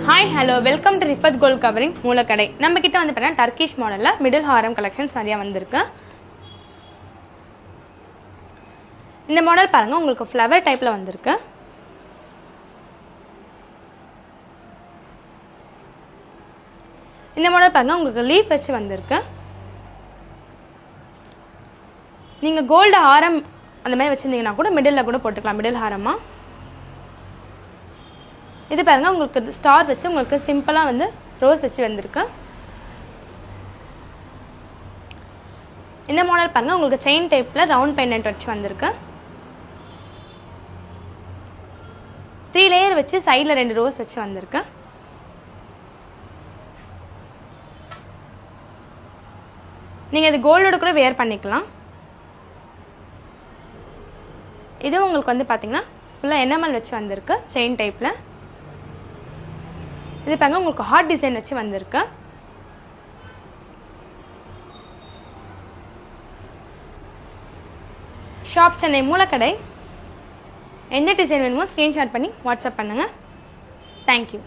Hi hello welcome to Rifat gold covering Moolakadai. நம்ம கிட்ட வந்து பார்த்தீங்கன்னா டர்க்கிஷ் மாடலில் மிடில் ஹாரம் கலெக்ஷன்ஸ் நிறையா வந்திருக்கு. இந்த மாடல் பாருங்கள், உங்களுக்கு ஃப்ளவர் டைப்பில் வந்திருக்கு. இந்த மாடல் பாருங்கள், உங்களுக்கு லீஃப் வச்சு வந்திருக்கு. நீங்கள் கோல்டு ஹாரம் அந்த மாதிரி வச்சுருந்தீங்கன்னா கூட மிடில் கூட போட்டுக்கலாம், மிடில் ஹாரமாக. இது பாருங்கள், உங்களுக்கு ஸ்டார் வச்சு உங்களுக்கு சிம்பிளாக வந்து ரோஸ் வச்சு வந்திருக்கு. இந்த மாடல் பாருங்கள், உங்களுக்கு செயின் டைப்பில் ரவுண்ட் பெண்டன்ட் வச்சு வந்திருக்கு. 3 லேயர் வச்சு சைடில் 2 ரோஸ் வச்சு வந்திருக்கு. நீங்கள் இது கோல்டோட கூட வேர் பண்ணிக்கலாம். இது உங்களுக்கு வந்து பார்த்தீங்கன்னா ஃபுல்லாக என்எம்எல் வச்சு வந்திருக்கு செயின் டைப்பில். இது பாருங்க, உங்களுக்கு ஹார்ட் டிசைன் வச்சு வந்திருக்கு. ஷாப் சென்னை மூலக்கடை. எந்த டிசைன் வேணுமோ ஸ்க்ரீன்ஷாட் பண்ணி வாட்ஸ்அப் பண்ணுங்கள். தேங்க்யூ.